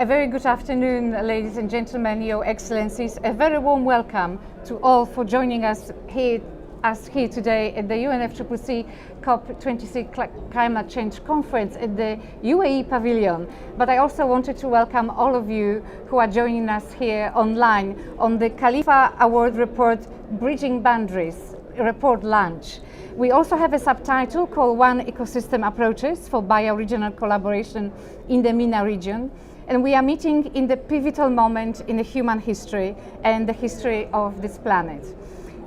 A very good afternoon, ladies and gentlemen, Your Excellencies. A very warm welcome to all for joining us here today at the UNFCCC COP26 Climate Change Conference at the UAE Pavilion. But I also wanted to welcome all of you who are joining us here online on the Khalifa Award Report Bridging Boundaries report launch. We also have a subtitle called One Ecosystem Approaches for Bioregional Collaboration in the MENA region. And we are meeting in the pivotal moment in the human history and the history of this planet.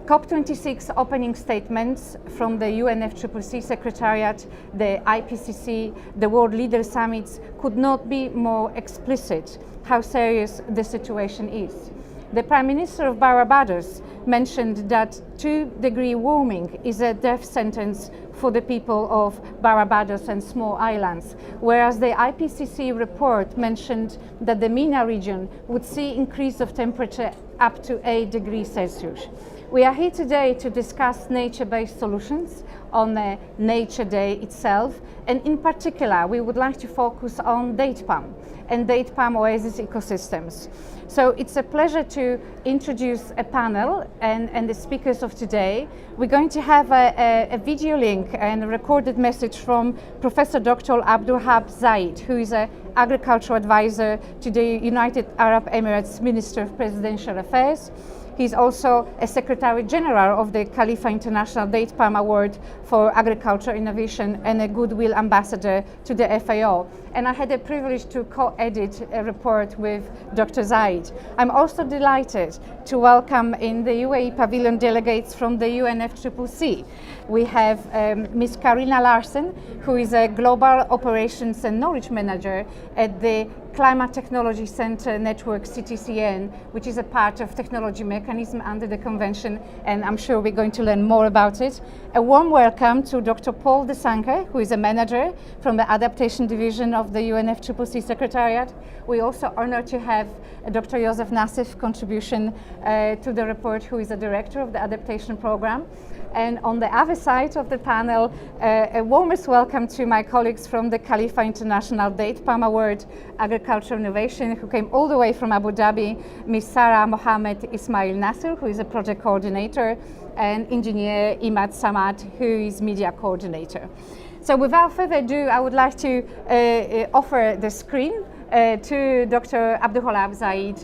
COP26 opening statements from the UNFCCC Secretariat, the IPCC, the World Leader Summits could not be more explicit how serious the situation is. The Prime Minister of Barbados mentioned that 2-degree warming is a death sentence for the people of Barbados and small islands, whereas the IPCC report mentioned that the MENA region would see increase of temperature up to 8 degrees Celsius. We are here today to discuss nature-based solutions on Nature Day itself, and in particular we would like to focus on date palm and date palm oasis ecosystems. So it's a pleasure to introduce a panel and the speakers of today. We're going to have a video link and a recorded message from Professor Dr. Abdulwahab Zaid, who is an agricultural advisor to the United Arab Emirates Minister of Presidential Affairs. He's also a Secretary General of the Khalifa International Date Palm Award for Agriculture Innovation and a Goodwill Ambassador to the FAO. And I had the privilege to co-edit a report with Dr. Zaid. I'm also delighted to welcome in the UAE Pavilion delegates from the UNFCCC. We have Ms. Karina Larsen, who is a Global Operations and Knowledge Manager at the Climate Technology Center Network CTCN, which is a part of technology mechanism under the convention, and I'm sure we're going to learn more about it. A warm welcome to Dr. Paul De Sanke, who is a manager from the Adaptation Division of the UNFCCC Secretariat. We also honored to have Dr. Joseph Nassif contribution to the report, who is a director of the adaptation program. And on the other side of the panel, a warmest welcome to my colleagues from the Khalifa International Date Palm Award Agricultural Innovation, who came all the way from Abu Dhabi, Ms. Sarah Mohammed Ismail Nasser, who is a project coordinator, and engineer Imad Samad, who is media coordinator. So without further ado, I would like to offer the screen to Dr. Abdulwahab Zaid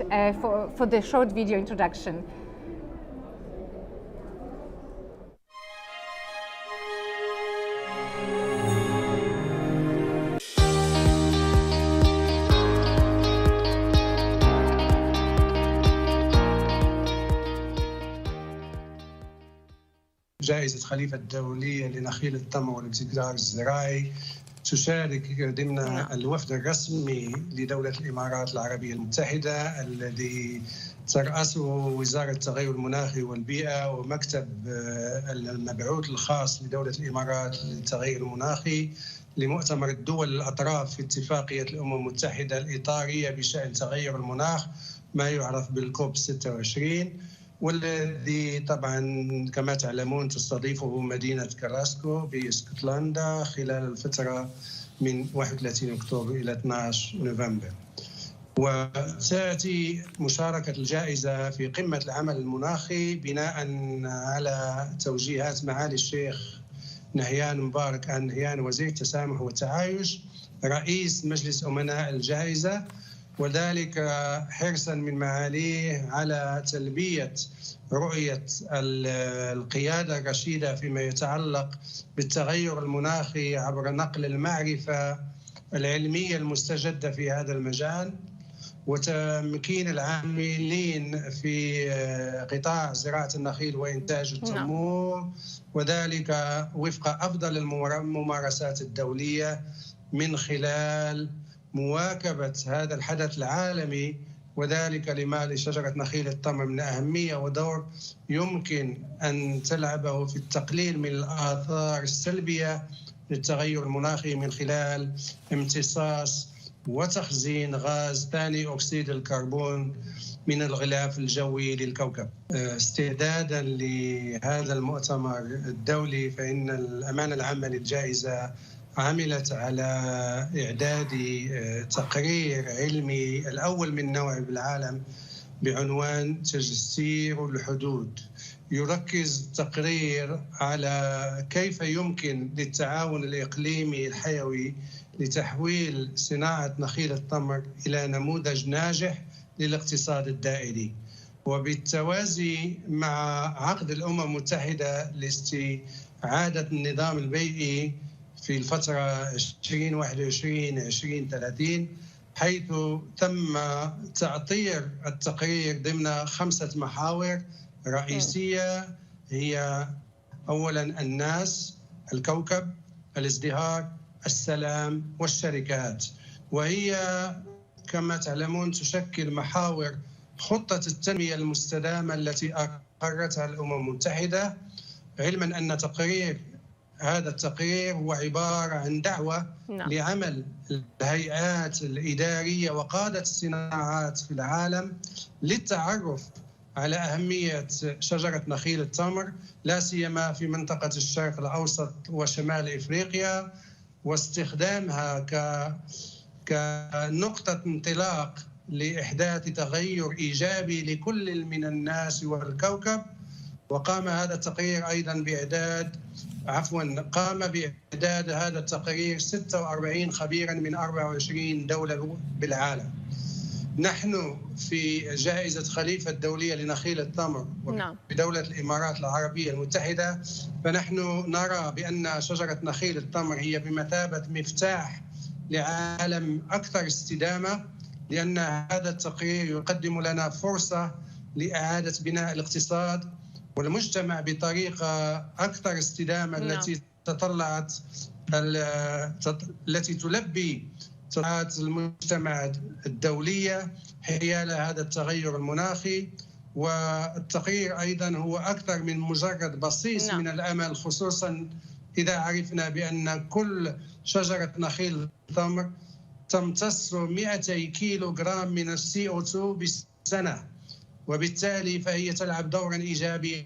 for the short video introduction. جائزة خليفة الدولية لنخيل التمر والابتكار الزراعي تشارك ضمن الوفد الرسمي لدولة الإمارات العربية المتحدة الذي ترأسه وزارة التغير المناخي والبيئة ومكتب المبعوث الخاص لدولة الإمارات للتغير المناخي لمؤتمر الدول الأطراف في اتفاقية الأمم المتحدة الإطارية بشأن تغير المناخ ما يعرف بالكوب 26، والذي طبعا كما تعلمون تستضيفه مدينة كراسكو باسكتلندا خلال الفترة من 31 أكتوبر إلى 12 نوفمبر. وتأتي مشاركة الجائزة في قمة العمل المناخي بناء على توجيهات معالي الشيخ نهيان مبارك آل نهيان وزير التسامح والتعايش رئيس مجلس أمناء الجائزة، وذلك حرصا من معاليه على تلبية رؤية القيادة الرشيدة فيما يتعلق بالتغير المناخي عبر نقل المعرفة العلمية المستجدة في هذا المجال وتمكين العاملين في قطاع زراعة النخيل وإنتاج التمور، وذلك وفق أفضل الممارسات الدولية من خلال مواكبة هذا الحدث العالمي، وذلك لما لشجرة نخيل التمر من أهمية ودور يمكن أن تلعبه في التقليل من الآثار السلبية للتغير المناخي من خلال امتصاص وتخزين غاز ثاني أكسيد الكربون من الغلاف الجوي للكوكب. استعدادا لهذا المؤتمر الدولي فإن الأمانة العامة للجائزة عملت على إعداد تقرير علمي الأول من نوعه بالعالم بعنوان تجسير الحدود. يركز التقرير على كيف يمكن للتعاون الإقليمي الحيوي لتحويل صناعة نخيل التمر إلى نموذج ناجح للاقتصاد الدائري، وبالتوازي مع عقد الأمم المتحدة لاستعادة النظام البيئي في الفترة 2021-2030، حيث تم تعطير التقرير ضمن 5 محاور رئيسية، هي أولاً الناس، الكوكب، الازدهار، السلام والشركات. وهي كما تعلمون تشكل محاور خطة التنمية المستدامة التي أقرتها الأمم المتحدة، علماً أن هذا التقرير هو عبارة عن دعوة لعمل الهيئات الإدارية وقادة الصناعات في العالم للتعرف على أهمية شجرة نخيل التمر، لا سيما في منطقة الشرق الأوسط وشمال إفريقيا، واستخدامها كنقطة انطلاق لإحداث تغير إيجابي لكل من الناس والكوكب. وقام هذا التقرير أيضاً قام بإعداد هذا التقرير 46 خبيراً من 24 دولة بالعالم. نحن في جائزة خليفة الدولية لنخيل التمر بدولة الإمارات العربية المتحدة، فنحن نرى بأن شجرة نخيل التمر هي بمثابة مفتاح لعالم أكثر استدامة، لأن هذا التقرير يقدم لنا فرصة لإعادة بناء الاقتصاد والمجتمع بطريقة أكثر استدامة التي تلبي طلبات المجتمع الدولية حيال هذا التغير المناخي. والتقرير أيضا هو أكثر من مجرد بصيص من الأمل، خصوصا إذا عرفنا بأن كل شجرة نخيل التمر تمتص 200 كيلو جرام من CO2 بالسنة، وبالتالي فهي تلعب دورا إيجابيا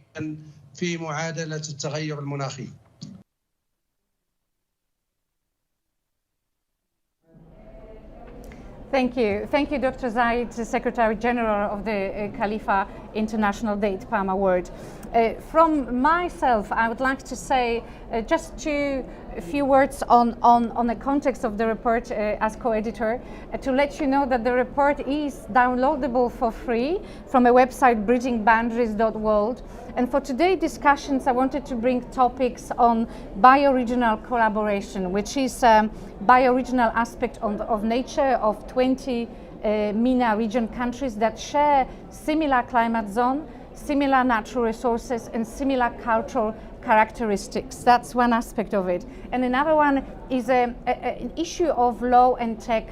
في معادلة التغير المناخي. Thank you, Dr. Zaid, Secretary General of the Khalifa International Date Palm Award. From myself, I would like to say just a few words on the context of the report as co-editor, to let you know that the report is downloadable for free from a website, bridgingboundaries.world. And for today's discussions, I wanted to bring topics on bioregional collaboration, which is bioregional aspect of nature of 20 MENA region countries that share similar climate zone, similar natural resources, and similar cultural characteristics. That's one aspect of it. And another one is an issue of low and tech,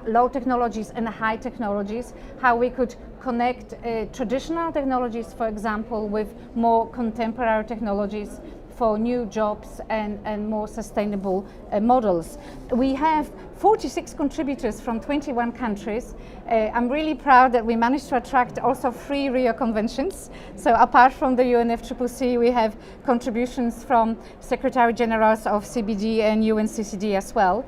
low technologies and high technologies, how we could connect traditional technologies, for example, with more contemporary technologies for new jobs and more sustainable models. We have 46 contributors from 21 countries. I'm really proud that we managed to attract also 3 Rio conventions. So apart from the UNFCCC, we have contributions from Secretary Generals of CBD and UNCCD as well.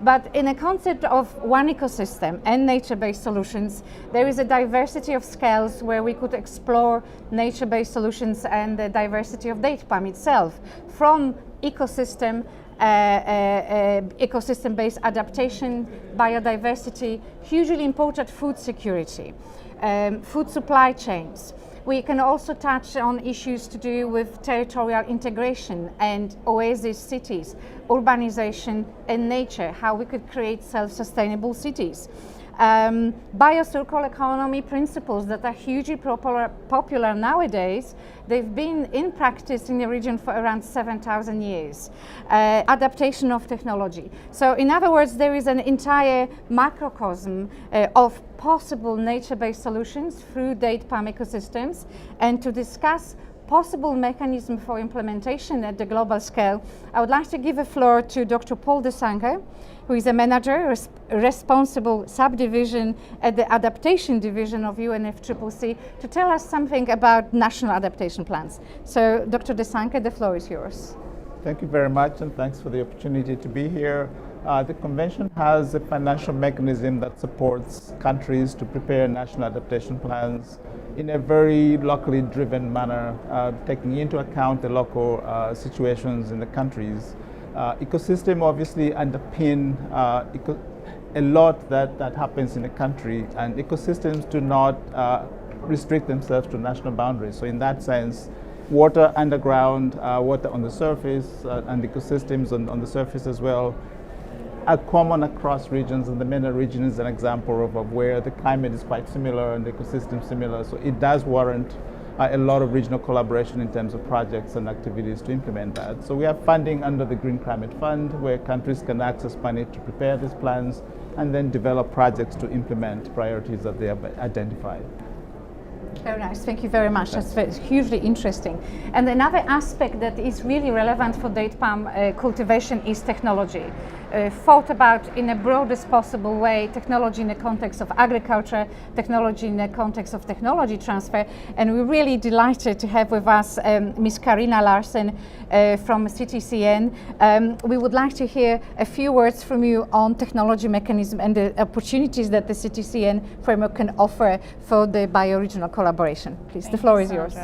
But in a concept of one ecosystem and nature-based solutions, there is a diversity of scales where we could explore nature-based solutions and the diversity of date palm itself, from ecosystem-based adaptation, biodiversity, hugely important food security, food supply chains. We can also touch on issues to do with territorial integration and oasis cities, urbanization and nature, how we could create self-sustainable cities. Biocircular economy principles that are hugely popular nowadays. They've been in practice in the region for around 7,000 years. Adaptation of technology. So in other words, there is an entire macrocosm of possible nature-based solutions through date palm ecosystems, and to discuss possible mechanism for implementation at the global scale, I would like to give the floor to Dr. Paul de Sanke, who is a manager responsible subdivision at the adaptation division of UNFCCC, to tell us something about national adaptation plans. So Dr. de Sanke, the floor is yours. Thank you very much, and thanks for the opportunity to be here. The convention has a financial mechanism that supports countries to prepare national adaptation plans in a very locally driven manner, taking into account the local situations in the countries. Ecosystem obviously underpin a lot that happens in a country, and ecosystems do not restrict themselves to national boundaries. So in that sense, water underground, water on the surface, and ecosystems on the surface as well are common across regions, and the MENA region is an example of where the climate is quite similar and the ecosystem similar. So it does warrant a lot of regional collaboration in terms of projects and activities to implement that. So we have funding under the Green Climate Fund where countries can access money to prepare these plans and then develop projects to implement priorities that they have identified. Very nice, thank you very much. That's hugely interesting. And another aspect that is really relevant for date palm cultivation is technology. Thought about in the broadest possible way, technology in the context of agriculture, technology in the context of technology transfer, and we're really delighted to have with us Ms. Carina Larsen from CTCN. We would like to hear a few words from you on technology mechanism and the opportunities that the CTCN framework can offer for the bioregional collaboration. Please, the floor is yours.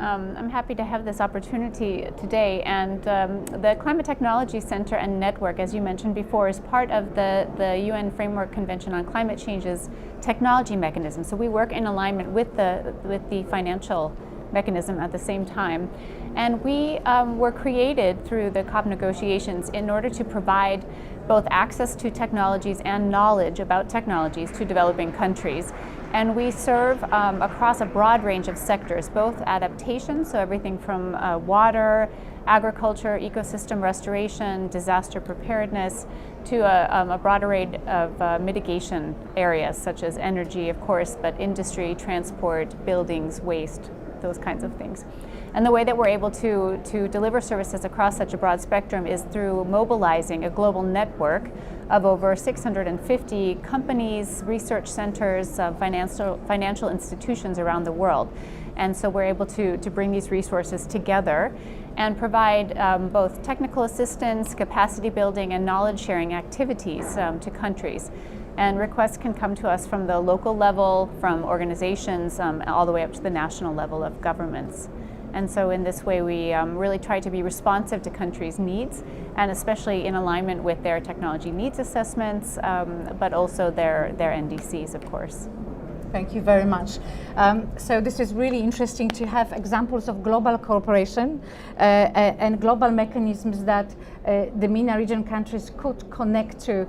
I'm happy to have this opportunity today, and the Climate Technology Center and Network, as you mentioned before, is part of the UN Framework Convention on Climate Change's technology mechanism. So we work in alignment with the financial mechanism at the same time. And we were created through the COP negotiations in order to provide both access to technologies and knowledge about technologies to developing countries. And we serve across a broad range of sectors, both adaptation, so everything from water, agriculture, ecosystem restoration, disaster preparedness, to a broad array of mitigation areas such as energy, of course, but industry, transport, buildings, waste, those kinds of things. And the way that we're able to deliver services across such a broad spectrum is through mobilizing a global network of over 650 companies, research centers, financial institutions around the world. And so we're able to bring these resources together and provide both technical assistance, capacity building, and knowledge sharing activities to countries. And requests can come to us from the local level, from organizations, all the way up to the national level of governments. And so in this way, we really try to be responsive to countries' needs, and especially in alignment with their technology needs assessments, but also their NDCs, of course. Thank you very much. So this is really interesting to have examples of global cooperation and global mechanisms that the MENA region countries could connect to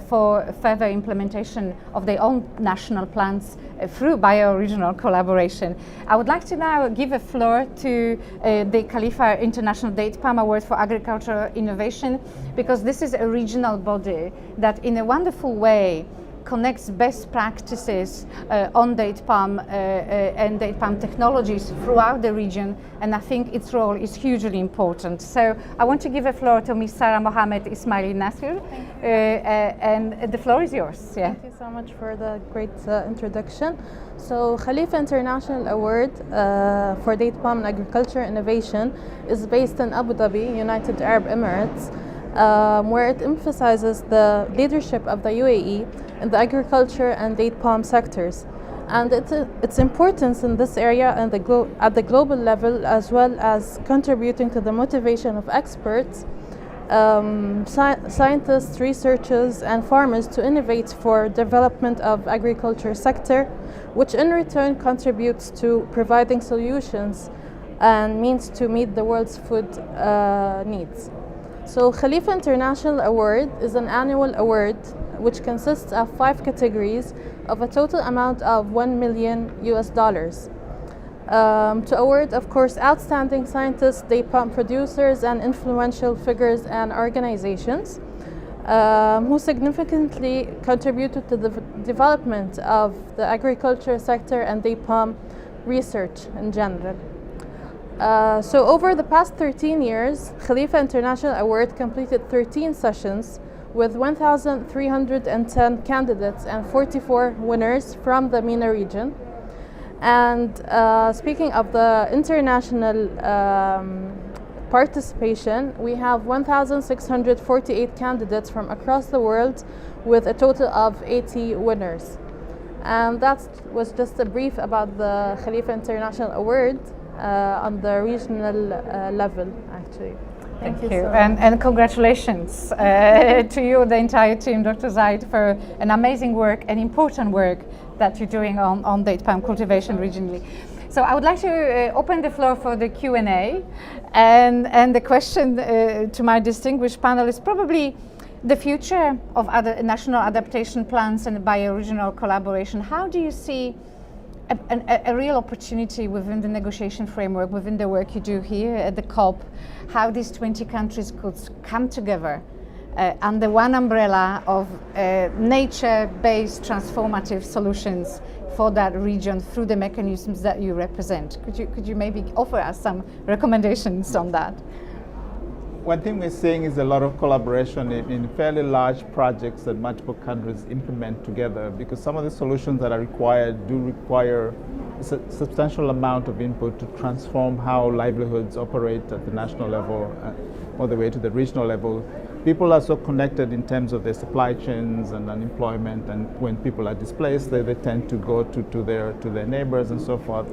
for further implementation of their own national plans through bioregional collaboration. I would like to now give a floor to the Khalifa International Date Palm Award for Agricultural Innovation, because this is a regional body that in a wonderful way connects best practices on date palm and date palm technologies throughout the region, and I think its role is hugely important. So I want to give a floor to Ms. Sarah Mohammed Ismaili Nasir, and the floor is yours. Yeah. Thank you so much for the great introduction. So Khalifa International Award for Date Palm and Agriculture Innovation is based in Abu Dhabi, United Arab Emirates, where it emphasizes the leadership of the UAE in the agriculture and date palm sectors, and its importance in this area and at the global level, as well as contributing to the motivation of experts, scientists, researchers, and farmers to innovate for development of agriculture sector, which in return contributes to providing solutions and means to meet the world's food needs. So Khalifa International Award is an annual award which consists of 5 categories of a total amount of $1 million to award, of course, outstanding scientists, date palm producers, and influential figures and organizations who significantly contributed to the development of the agriculture sector and date palm research in general. So over the past 13 years, Khalifa International Award completed 13 sessions with 1,310 candidates and 44 winners from the MENA region. And speaking of the international participation, we have 1,648 candidates from across the world with a total of 80 winners. And that was just a brief about the Khalifa International Award on the regional level, actually. Thank you. And congratulations to you, the entire team, Dr. Zaid, for an amazing work and important work that you're doing on date palm cultivation regionally. So I would like to open the floor for the Q&A. And the question to my distinguished panel is probably the future of other national adaptation plans and bioregional collaboration. How do you see a real opportunity within the negotiation framework, within the work you do here at the COP, how these 20 countries could come together under one umbrella of nature-based transformative solutions for that region through the mechanisms that you represent? Could you maybe offer us some recommendations on that? One thing we're seeing is a lot of collaboration in fairly large projects that multiple countries implement together, because some of the solutions that are required do require a substantial amount of input to transform how livelihoods operate at the national level all the way to the regional level. People are so connected in terms of their supply chains and unemployment, and when people are displaced, they tend to go to their neighbors and so forth.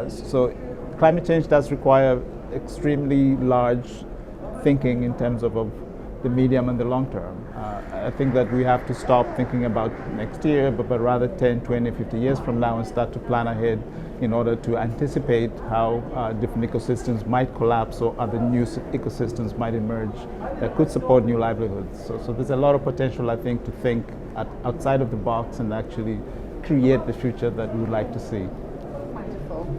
So climate change does require extremely large thinking in terms of the medium and the long term. I think that we have to stop thinking about next year, but rather 10, 20, 50 years from now, and start to plan ahead in order to anticipate how different ecosystems might collapse or other new ecosystems might emerge that could support new livelihoods. So there's a lot of potential, I think, to think outside of the box and actually create the future that we would like to see.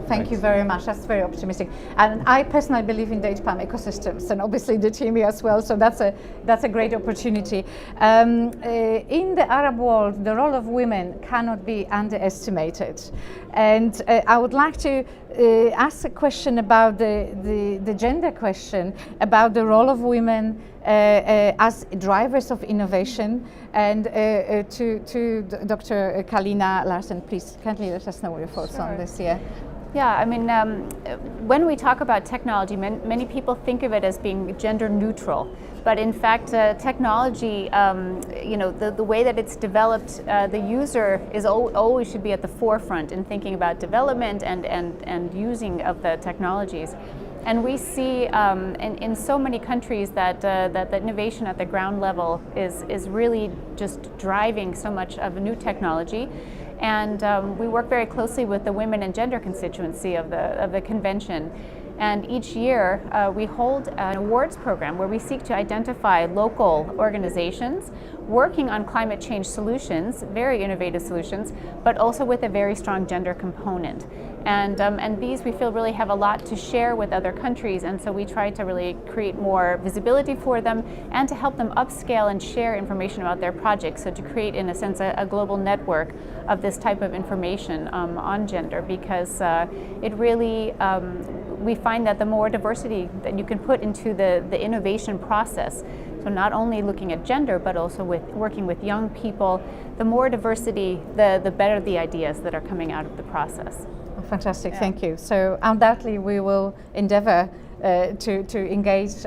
Thank you very much. That's very optimistic. And I personally believe in date palm ecosystems, and obviously the team here as well. So that's a great opportunity. In the Arab world, the role of women cannot be underestimated. And I would like to ask a question about the gender question, about the role of women as drivers of innovation. And to Dr. Kalina Larsen, please kindly let us know your thoughts on this here. Yeah, I mean, when we talk about technology, many people think of it as being gender neutral. But in fact, technology, the way that it's developed, the user is always should be at the forefront in thinking about development and using of the technologies. And we see in so many countries that the innovation at the ground level is really just driving so much of new technology. And we work very closely with the women and gender constituency of the convention. And each year we hold an awards program where we seek to identify local organizations working on climate change solutions, very innovative solutions, but also with a very strong gender component. And these we feel really have a lot to share with other countries, and so we try to really create more visibility for them and to help them upscale and share information about their projects, so to create in a sense a global network of this type of information on gender, because it really we find that the more diversity that you can put into the innovation process, so not only looking at gender but also with working with young people, the more diversity, the better the ideas that are coming out of the process. Oh, fantastic, thank you. So undoubtedly we will endeavor to engage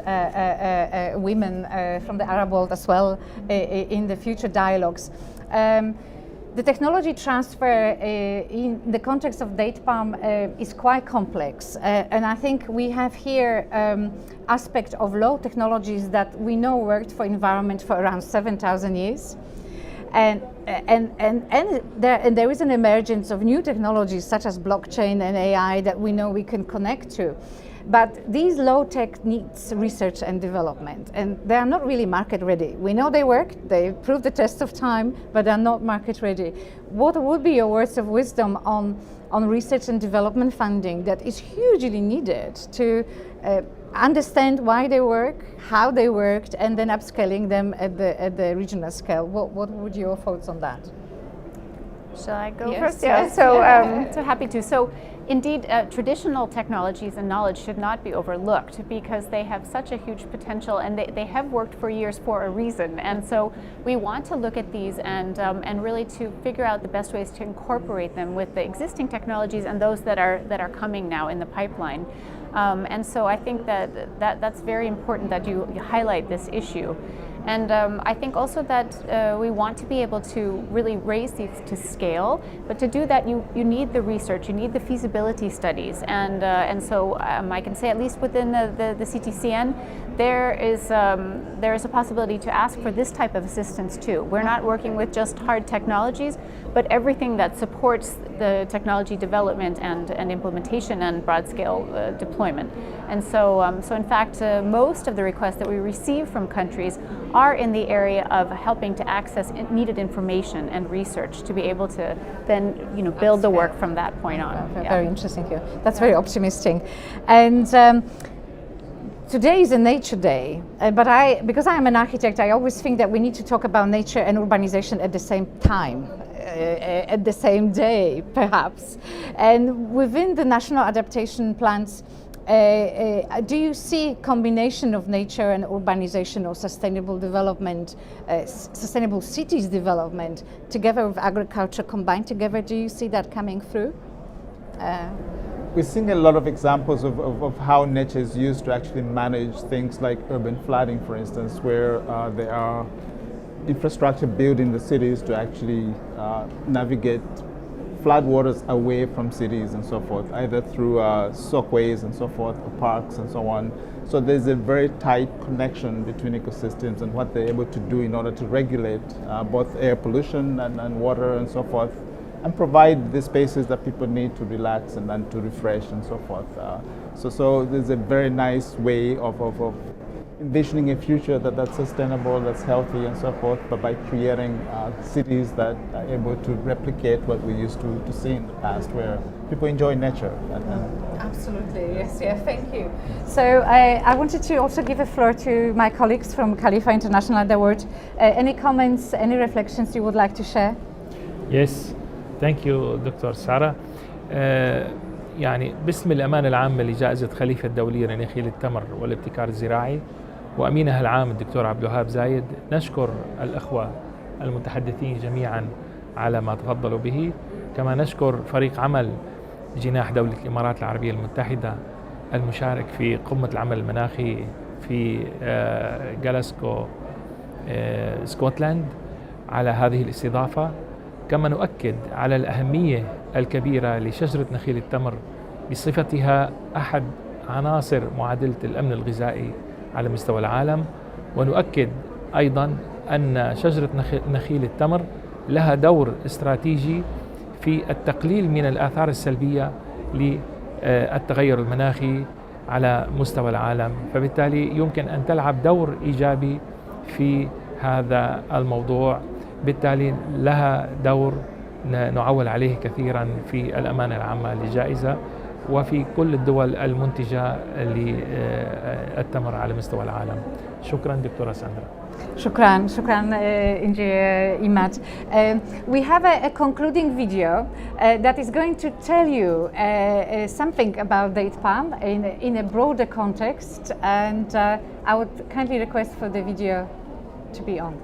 women from the Arab world as well in the future dialogues. The technology transfer in the context of date palm is quite complex, and I think we have here aspect of low technologies that we know worked for environment for around 7,000 years, and there is an emergence of new technologies such as blockchain and AI that we know we can connect to. But these low tech needs research and development, and they are not really market ready. We know they work, they prove the test of time, but they're not market ready. What would be your words of wisdom on research and development funding that is hugely needed to understand why they work, how they worked, and then upscaling them at the regional scale? What would your thoughts on that? Shall I go first? Yes. So happy to. So indeed, traditional technologies and knowledge should not be overlooked because they have such a huge potential, and they have worked for years for a reason. And so we want to look at these and really to figure out the best ways to incorporate them with the existing technologies and those that are coming now in the pipeline. And so I think that's very important that you highlight this issue. And I think also that we want to be able to really raise these to scale, but to do that you need the research, you need the feasibility studies, and so I can say at least within the CTCN there is a possibility to ask for this type of assistance too. We're not working with just hard technologies, but everything that supports the technology development and implementation and broad scale deployment. And so in fact most of the requests that we receive from countries are in the area of helping to access needed information and research to be able to then build the work from that point on. Very interesting here. That's very optimistic. And today is a Nature Day, but because I'm an architect, I always think that we need to talk about nature and urbanization at the same time, at the same day, perhaps. And within the national adaptation plans, do you see combination of nature and urbanization or sustainable development, sustainable cities development together with agriculture combined together? Do you see that coming through? We're seeing a lot of examples of how nature is used to actually manage things like urban flooding, for instance, where there are infrastructure built in the cities to actually navigate floodwaters away from cities and so forth, either through soakways and so forth, or parks and so on. So there's a very tight connection between ecosystems and what they're able to do in order to regulate both air pollution and water and so forth, and provide the spaces that people need to relax and to refresh and so forth. So there's a very nice way of envisioning a future that's sustainable, that's healthy and so forth, but by creating cities that are able to replicate what we used to see in the past, where people enjoy nature. Absolutely, yes, yeah, thank you. So I wanted to also give the floor to my colleagues from Khalifa International at the word. Any comments, any reflections you would like to share? Yes, thank you دكتور سارة. يعني باسم الأمانة العامة لجائزة خليفة الدولية لنخيل التمر والابتكار الزراعي وأمينها العام الدكتور عبد الوهاب زايد، نشكر الأخوة المتحدثين جميعا على ما تفضلوا به، كما نشكر فريق عمل جناح دولة الإمارات العربية المتحدة المشارك في قمة العمل المناخي في جلاسكو سكوتلاند على هذه الاستضافة. كما نؤكد على الأهمية الكبيرة لشجرة نخيل التمر بصفتها أحد عناصر معادلة الأمن الغذائي على مستوى العالم، ونؤكد أيضا أن شجرة نخيل التمر لها دور استراتيجي في التقليل من الآثار السلبية للتغير المناخي على مستوى العالم، فبالتالي يمكن أن تلعب دور إيجابي في هذا الموضوع. بالتالي لها دور نعول عليه كثيرا في الأمانة العامة للجائزة وفي كل الدول المنتجة للتمر على مستوى العالم. شكرا دكتورة ساندرا. Shukran, Engineer Imad. We have a concluding video that is going to tell you something about date palm in a broader context, and I would kindly request for the video to be on.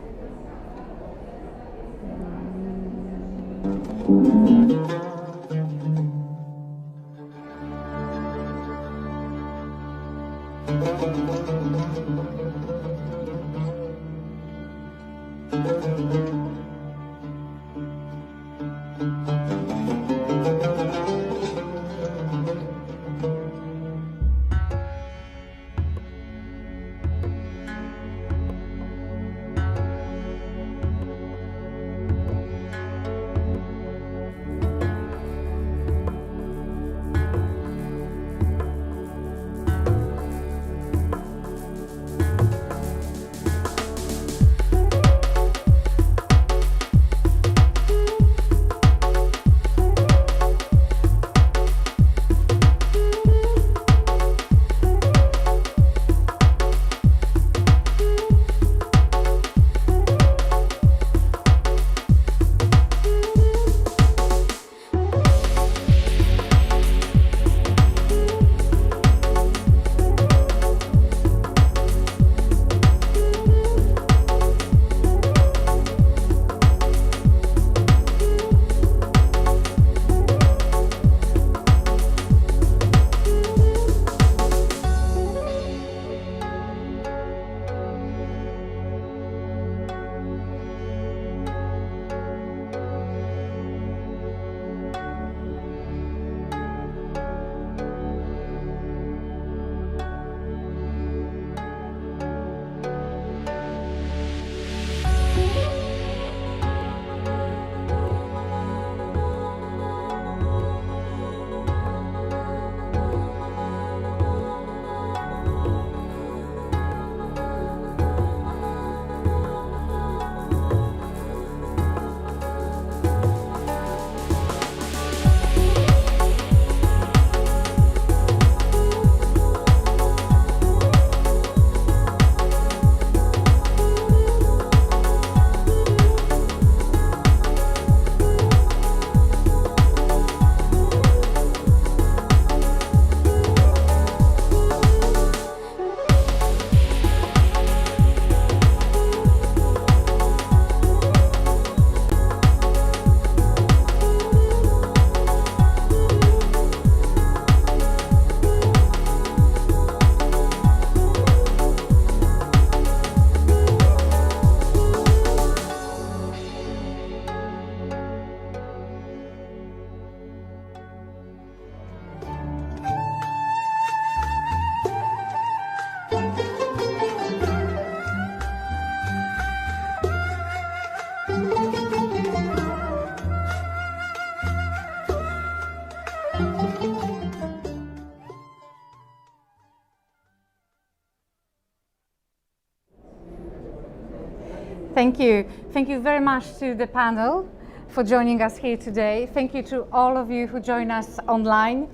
Thank you. Thank you very much to the panel for joining us here today. Thank you to all of you who join us online.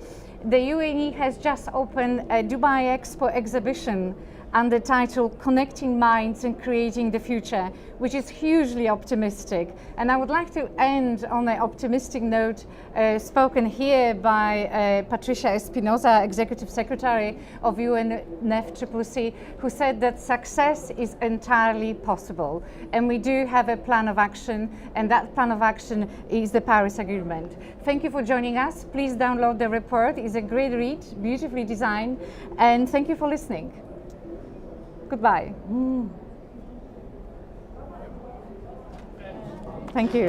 The UAE has just opened a Dubai Expo exhibition under the title Connecting Minds and Creating the Future, which is hugely optimistic. And I would like to end on an optimistic note spoken here by Patricia Espinosa, Executive Secretary of UNFCCC, who said that success is entirely possible. And we do have a plan of action, and that plan of action is the Paris Agreement. Thank you for joining us. Please download the report. It's a great read, beautifully designed, and thank you for listening. Goodbye. Thank you.